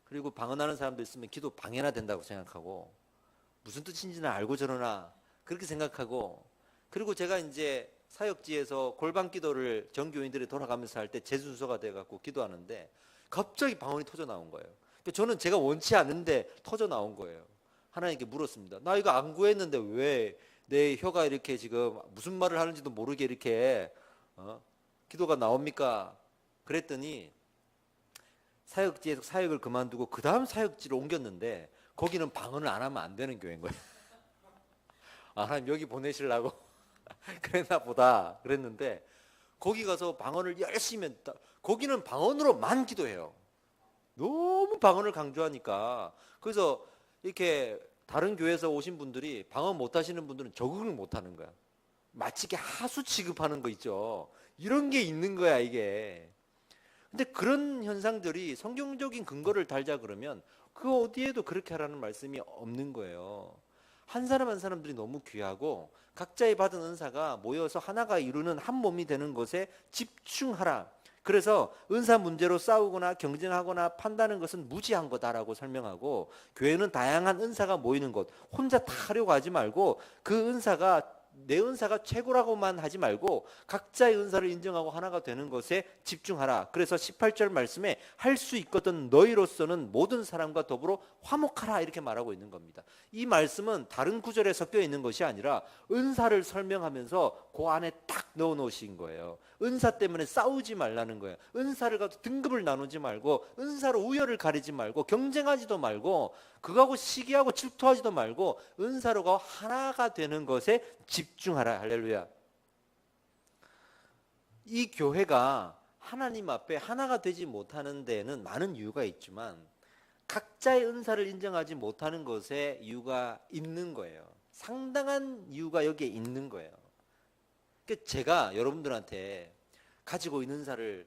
그리고 방언하는 사람도 있으면 기도 방해나 된다고 생각하고, 무슨 뜻인지는 알고 저러나 그렇게 생각하고, 그리고 제가 이제 사역지에서 골방 기도를 정교인들이 돌아가면서 할 때 제 순서가 돼갖고 기도하는데 갑자기 방언이 터져 나온 거예요. 저는 제가 원치 않은데 터져 나온 거예요. 하나님께 물었습니다. 나 이거 안 구했는데 왜 내 혀가 이렇게 지금 무슨 말을 하는지도 모르게 이렇게 기도가 나옵니까? 그랬더니 사역지에서 사역을 그만두고 그 다음 사역지로 옮겼는데, 거기는 방언을 안 하면 안 되는 교회인 거예요. 아, 하나님 여기 보내시려고 그랬나 보다 그랬는데, 거기 가서 방언을 열심히 했다. 거기는 방언으로만 기도해요. 너무 방언을 강조하니까. 그래서 이렇게 다른 교회에서 오신 분들이 방언 못 하시는 분들은 적응을 못 하는 거야. 마치 이렇게 하수 취급하는 거 있죠. 이런 게 있는 거야, 이게. 근데 그런 현상들이 성경적인 근거를 달자 그러면 그 어디에도 그렇게 하라는 말씀이 없는 거예요. 한 사람 한 사람들이 너무 귀하고, 각자의 받은 은사가 모여서 하나가 이루는 한 몸이 되는 것에 집중하라. 그래서 은사 문제로 싸우거나 경쟁하거나 판다는 것은 무지한 거다라고 설명하고, 교회는 다양한 은사가 모이는 곳, 혼자 다 하려고 하지 말고 그 은사가 내 은사가 최고라고만 하지 말고 각자의 은사를 인정하고 하나가 되는 것에 집중하라. 그래서 18절 말씀에 할 수 있거든 너희로서는 모든 사람과 더불어 화목하라 이렇게 말하고 있는 겁니다. 이 말씀은 다른 구절에 섞여 있는 것이 아니라 은사를 설명하면서 그 안에 딱 넣어 놓으신 거예요. 은사 때문에 싸우지 말라는 거예요. 은사를 가지고 등급을 나누지 말고 은사로 우열을 가리지 말고 경쟁하지도 말고 그거하고 시기하고 질투하지도 말고 은사로가 하나가 되는 것에 집중하라. 할렐루야. 이 교회가 하나님 앞에 하나가 되지 못하는 데는 많은 이유가 있지만 각자의 은사를 인정하지 못하는 것에 이유가 있는 거예요. 상당한 이유가 여기에 있는 거예요. 제가 여러분들한테 가지고 있는 은사를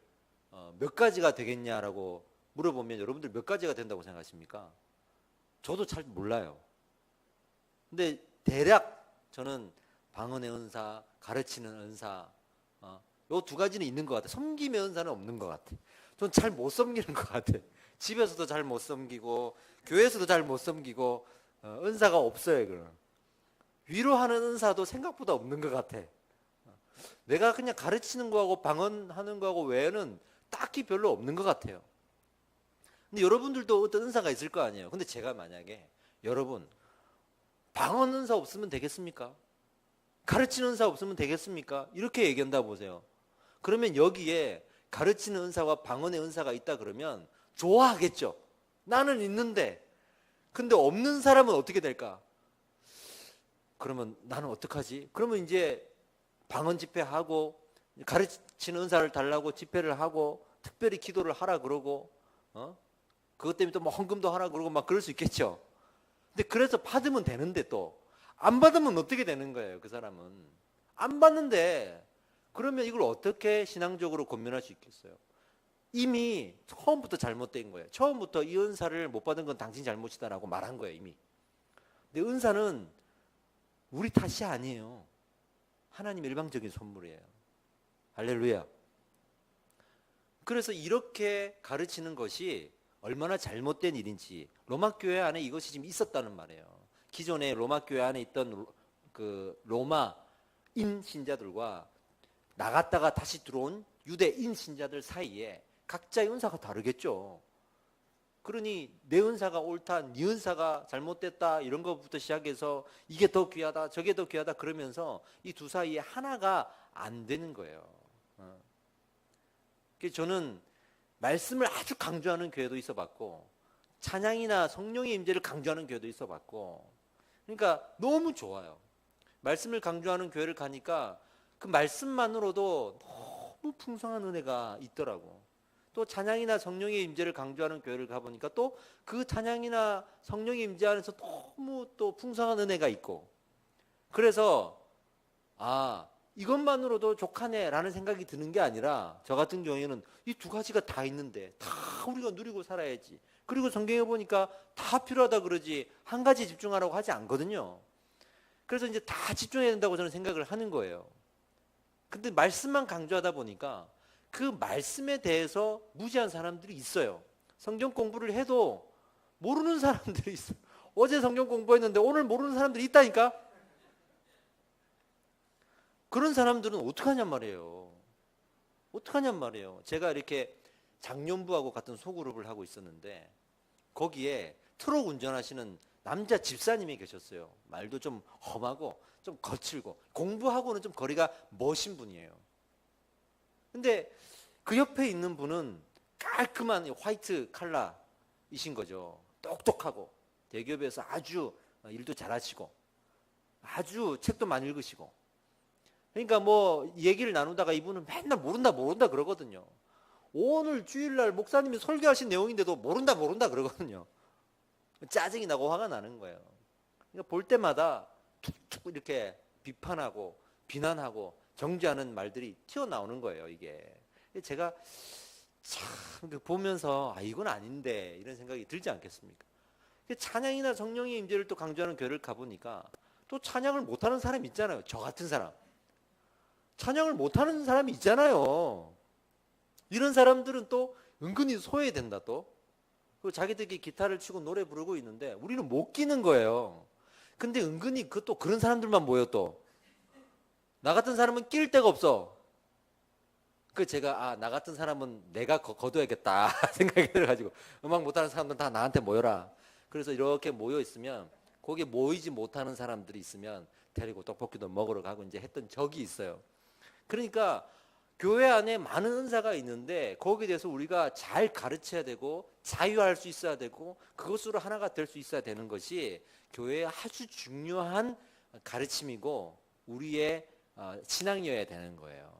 몇 가지가 되겠냐라고 물어보면 여러분들 몇 가지가 된다고 생각하십니까? 저도 잘 몰라요. 근데 대략 저는 방언의 은사, 가르치는 은사 요 두 가지는 있는 것 같아요. 섬김의 은사는 없는 것 같아요. 전 잘 못 섬기는 것 같아요. 집에서도 잘 못 섬기고 교회에서도 잘 못 섬기고 은사가 없어요. 그럼 위로하는 은사도 생각보다 없는 것 같아. 내가 그냥 가르치는 거하고 방언하는 거하고 외에는 딱히 별로 없는 것 같아요. 근데 여러분들도 어떤 은사가 있을 거 아니에요. 근데 제가 만약에 여러분 방언 은사 없으면 되겠습니까? 가르치는 은사 없으면 되겠습니까? 이렇게 얘기한다 보세요. 그러면 여기에 가르치는 은사와 방언의 은사가 있다 그러면 좋아하겠죠. 나는 있는데 근데 없는 사람은 어떻게 될까? 그러면 나는 어떡하지? 그러면 이제 방언 집회하고 가르치는 은사를 달라고 집회를 하고 특별히 기도를 하라 그러고 그것 때문에 또 뭐 헌금도 하라 그러고 막 그럴 수 있겠죠. 근데 그래서 받으면 되는데 또 안 받으면 어떻게 되는 거예요? 그 사람은 안 받는데 그러면 이걸 어떻게 신앙적으로 권면할 수 있겠어요? 이미 처음부터 잘못된 거예요. 처음부터 이 은사를 못 받은 건 당신 잘못이다라고 말한 거예요 이미. 근데 은사는 우리 탓이 아니에요. 하나님의 일방적인 선물이에요. 할렐루야. 그래서 이렇게 가르치는 것이 얼마나 잘못된 일인지 로마 교회 안에 이것이 지금 있었다는 말이에요. 기존의 로마 교회 안에 있던 그 로마인 신자들과 나갔다가 다시 들어온 유대인 신자들 사이에 각자의 은사가 다르겠죠. 그러니 내 은사가 옳다, 네 은사가 잘못됐다 이런 것부터 시작해서 이게 더 귀하다, 저게 더 귀하다 그러면서 이 두 사이에 하나가 안 되는 거예요. 그래서 저는 말씀을 아주 강조하는 교회도 있어봤고 찬양이나 성령의 임재를 강조하는 교회도 있어봤고 그러니까 너무 좋아요. 말씀을 강조하는 교회를 가니까 그 말씀만으로도 너무 풍성한 은혜가 있더라고. 또 찬양이나 성령의 임재를 강조하는 교회를 가보니까 또 그 찬양이나 성령의 임재 안에서 너무 또 풍성한 은혜가 있고 그래서 이것만으로도 족하네라는 생각이 드는 게 아니라 저 같은 경우에는 이 두 가지가 다 있는데 다 우리가 누리고 살아야지. 그리고 성경에 보니까 다 필요하다 그러지 한 가지 집중하라고 하지 않거든요. 그래서 이제 다 집중해야 된다고 저는 생각을 하는 거예요. 근데 말씀만 강조하다 보니까 그 말씀에 대해서 무지한 사람들이 있어요. 성경 공부를 해도 모르는 사람들이 있어요. 어제 성경 공부했는데 오늘 모르는 사람들이 있다니까. 그런 사람들은 어떡하냔 말이에요. 어떡하냔 말이에요. 제가 이렇게 장년부하고 같은 소그룹을 하고 있었는데 거기에 트럭 운전하시는 남자 집사님이 계셨어요. 말도 좀 험하고 좀 거칠고 공부하고는 좀 거리가 먼 분이에요. 근데 그 옆에 있는 분은 깔끔한 화이트 칼라이신 거죠. 똑똑하고 대기업에서 아주 일도 잘하시고 아주 책도 많이 읽으시고 그러니까 뭐 얘기를 나누다가 이분은 맨날 모른다 그러거든요. 오늘 주일날 목사님이 설교하신 내용인데도 모른다 그러거든요. 짜증이 나고 화가 나는 거예요. 그러니까 볼 때마다 툭툭 이렇게 비판하고 비난하고 정죄하는 말들이 튀어나오는 거예요. 이게 제가 참 보면서 이건 아닌데 이런 생각이 들지 않겠습니까? 찬양이나 성령의 임재를 또 강조하는 교회를 가보니까 또 찬양을 못하는 사람이 있잖아요. 저 같은 사람 찬양을 못하는 사람이 있잖아요. 이런 사람들은 또 은근히 소외된다 또. 그리고 자기들이 기타를 치고 노래 부르고 있는데 우리는 못 끼는 거예요. 근데 은근히 그것도 그런 사람들만 모여 또. 나 같은 사람은 낄 데가 없어. 그 제가 나 같은 사람은 내가 거둬야겠다 생각이 들어가지고 음악 못하는 사람들은 다 나한테 모여라. 그래서 이렇게 모여 있으면 거기에 모이지 못하는 사람들이 있으면 데리고 떡볶이도 먹으러 가고 이제 했던 적이 있어요. 그러니까 교회 안에 많은 은사가 있는데 거기에 대해서 우리가 잘 가르쳐야 되고 자유할 수 있어야 되고 그것으로 하나가 될 수 있어야 되는 것이 교회의 아주 중요한 가르침이고 우리의 신앙이어야 되는 거예요.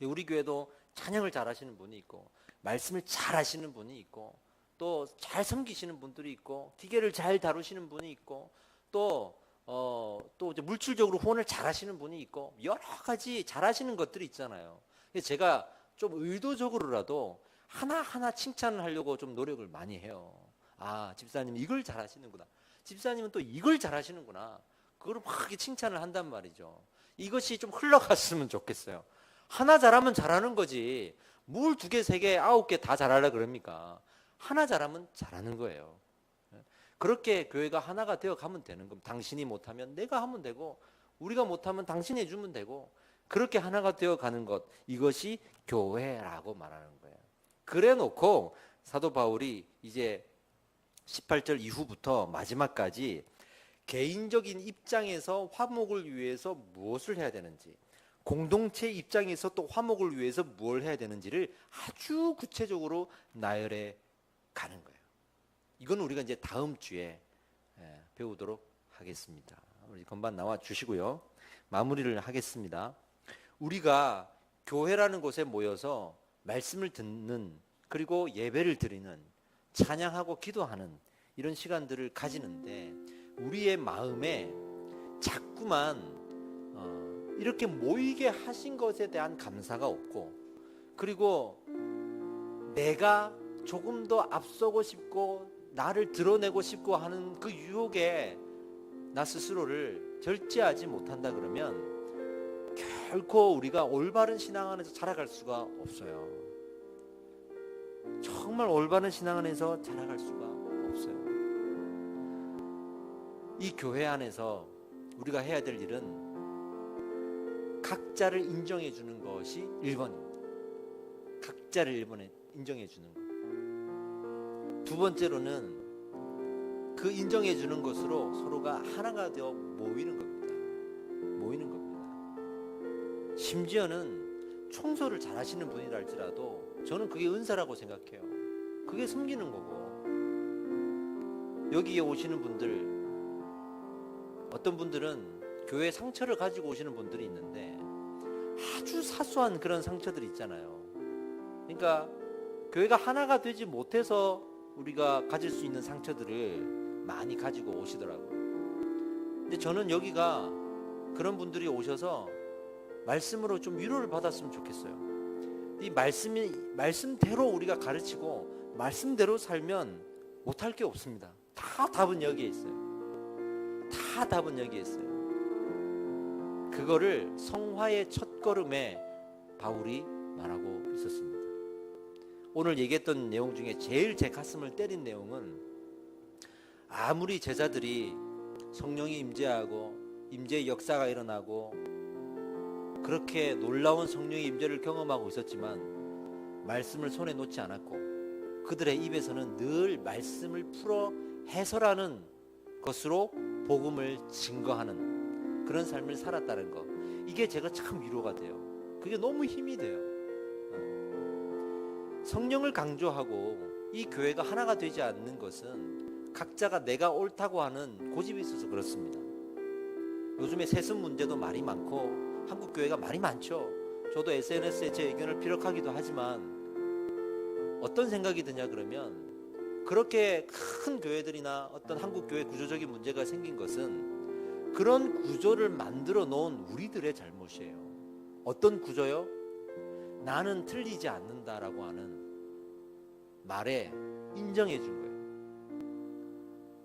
우리 교회도 찬양을 잘하시는 분이 있고 말씀을 잘하시는 분이 있고 또 잘 섬기시는 분들이 있고 기계를 잘 다루시는 분이 있고 또 이제 물질적으로 후원을 잘하시는 분이 있고 여러 가지 잘하시는 것들이 있잖아요. 그래서 제가 좀 의도적으로라도 하나하나 칭찬을 하려고 좀 노력을 많이 해요. 집사님 이걸 잘하시는구나. 집사님은 또 이걸 잘하시는구나. 그걸 막 칭찬을 한단 말이죠. 이것이 좀 흘러갔으면 좋겠어요. 하나 잘하면 잘하는 거지 뭘 2개, 3개, 9개 다 잘하려 그럽니까? 하나 잘하면 잘하는 거예요. 그렇게 교회가 하나가 되어 가면 되는 겁니다. 당신이 못하면 내가 하면 되고 우리가 못하면 당신이 해주면 되고 그렇게 하나가 되어 가는 것, 이것이 교회라고 말하는 거예요. 그래 놓고 사도 바울이 이제 18절 이후부터 마지막까지 개인적인 입장에서 화목을 위해서 무엇을 해야 되는지, 공동체 입장에서 또 화목을 위해서 뭘 해야 되는지를 아주 구체적으로 나열해 가는 거예요. 이건 우리가 이제 다음 주에 배우도록 하겠습니다. 우리 건반 나와 주시고요. 마무리를 하겠습니다. 우리가 교회라는 곳에 모여서 말씀을 듣는 그리고 예배를 드리는 찬양하고 기도하는 이런 시간들을 가지는데 우리의 마음에 자꾸만 이렇게 모이게 하신 것에 대한 감사가 없고 그리고 내가 조금 더 앞서고 싶고 나를 드러내고 싶고 하는 그 유혹에 나 스스로를 절제하지 못한다 그러면 결코 우리가 올바른 신앙 안에서 자라갈 수가 없어요. 정말 올바른 신앙 안에서 자라갈 수가 없어요. 이 교회 안에서 우리가 해야 될 일은 각자를 인정해 주는 것이 1번입니다. 각자를 1번에 인정해 주는 것. 두 번째로는 그 인정해 주는 것으로 서로가 하나가 되어 모이는 겁니다. 모이는 겁니다. 심지어는 청소를 잘하시는 분이라 할지라도 저는 그게 은사라고 생각해요. 그게 섬기는 거고 여기에 오시는 분들 어떤 분들은 교회 상처를 가지고 오시는 분들이 있는데 아주 사소한 그런 상처들이 있잖아요. 그러니까 교회가 하나가 되지 못해서 우리가 가질 수 있는 상처들을 많이 가지고 오시더라고요. 근데 저는 여기가 그런 분들이 오셔서 말씀으로 좀 위로를 받았으면 좋겠어요. 이 말씀대로 우리가 가르치고 말씀대로 살면 못할 게 없습니다. 다 답은 여기에 있어요. 다 답은 여기에 있어요. 그거를 성화의 첫걸음에 바울이 말하고 있었습니다. 오늘 얘기했던 내용 중에 제일 제 가슴을 때린 내용은 아무리 제자들이 성령이 임재하고 임재의 역사가 일어나고 그렇게 놀라운 성령의 임재를 경험하고 있었지만 말씀을 손에 놓지 않았고 그들의 입에서는 늘 말씀을 풀어 해설하는 것으로 복음을 증거하는 그런 삶을 살았다는 것, 이게 제가 참 위로가 돼요. 그게 너무 힘이 돼요. 성령을 강조하고 이 교회가 하나가 되지 않는 것은 각자가 내가 옳다고 하는 고집이 있어서 그렇습니다. 요즘에 세습 문제도 말이 많고 한국 교회가 말이 많죠. 저도 SNS에 제 의견을 피력하기도 하지만 어떤 생각이 드냐 그러면 그렇게 큰 교회들이나 어떤 한국 교회 구조적인 문제가 생긴 것은 그런 구조를 만들어 놓은 우리들의 잘못이에요. 어떤 구조요? 나는 틀리지 않는다라고 하는 말에 인정해 준 거예요.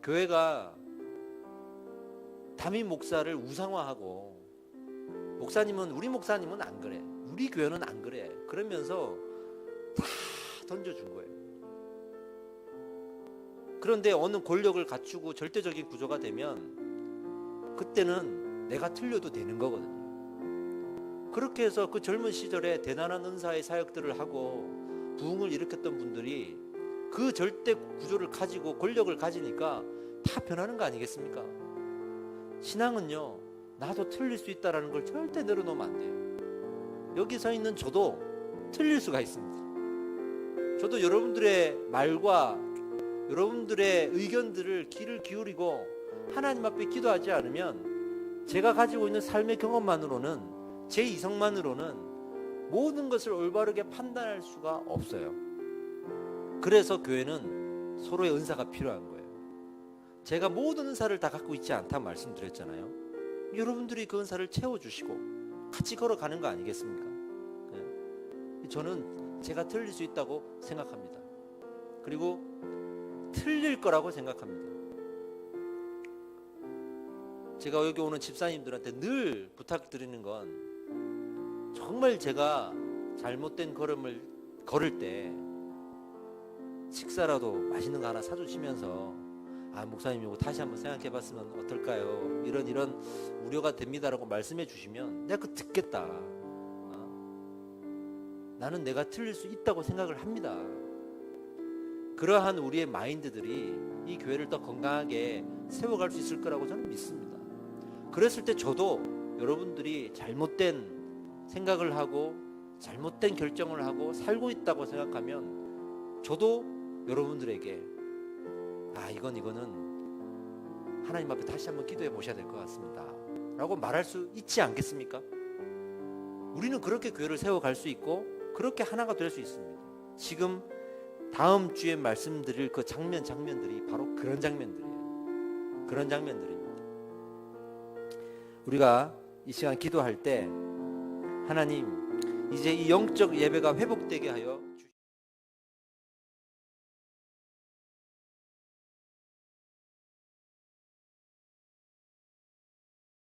교회가 담임 목사를 우상화하고 우리 목사님은 안 그래, 우리 교회는 안 그래, 그러면서 다 던져준 거예요. 그런데 어느 권력을 갖추고 절대적인 구조가 되면 그때는 내가 틀려도 되는 거거든요. 그렇게 해서 그 젊은 시절에 대단한 은사의 사역들을 하고 부흥을 일으켰던 분들이 그 절대 구조를 가지고 권력을 가지니까 다 변하는 거 아니겠습니까? 신앙은요, 나도 틀릴 수 있다는 걸 절대 내려놓으면 안 돼요. 여기 서 있는 저도 틀릴 수가 있습니다. 저도 여러분들의 말과 여러분들의 의견들을 귀를 기울이고 하나님 앞에 기도하지 않으면 제가 가지고 있는 삶의 경험만으로는, 제 이성만으로는 모든 것을 올바르게 판단할 수가 없어요. 그래서 교회는 서로의 은사가 필요한 거예요. 제가 모든 은사를 다 갖고 있지 않다 말씀드렸잖아요. 여러분들이 그 은사를 채워주시고 같이 걸어가는 거 아니겠습니까? 네. 저는 제가 틀릴 수 있다고 생각합니다. 그리고 틀릴 거라고 생각합니다. 제가 여기 오는 집사님들한테 늘 부탁드리는 건, 정말 제가 잘못된 걸음을 걸을 때 식사라도 맛있는 거 하나 사주시면서 목사님 이거 다시 한번 생각해 봤으면 어떨까요? 이런 우려가 됩니다라고 말씀해 주시면 내가 그거 듣겠다. 나는 내가 틀릴 수 있다고 생각을 합니다. 그러한 우리의 마인드들이 이 교회를 더 건강하게 세워갈 수 있을 거라고 저는 믿습니다. 그랬을 때 저도 여러분들이 잘못된 생각을 하고 잘못된 결정을 하고 살고 있다고 생각하면 저도 여러분들에게 이거는 하나님 앞에 다시 한번 기도해 보셔야 될 것 같습니다 라고 말할 수 있지 않겠습니까? 우리는 그렇게 교회를 세워갈 수 있고 그렇게 하나가 될 수 있습니다. 지금 다음 주에 말씀드릴 그 장면들이 바로 그런 장면들이에요. 그런 장면들입니다. 우리가 이 시간 기도할 때 하나님, 이제 이 영적 예배가 회복되게 하여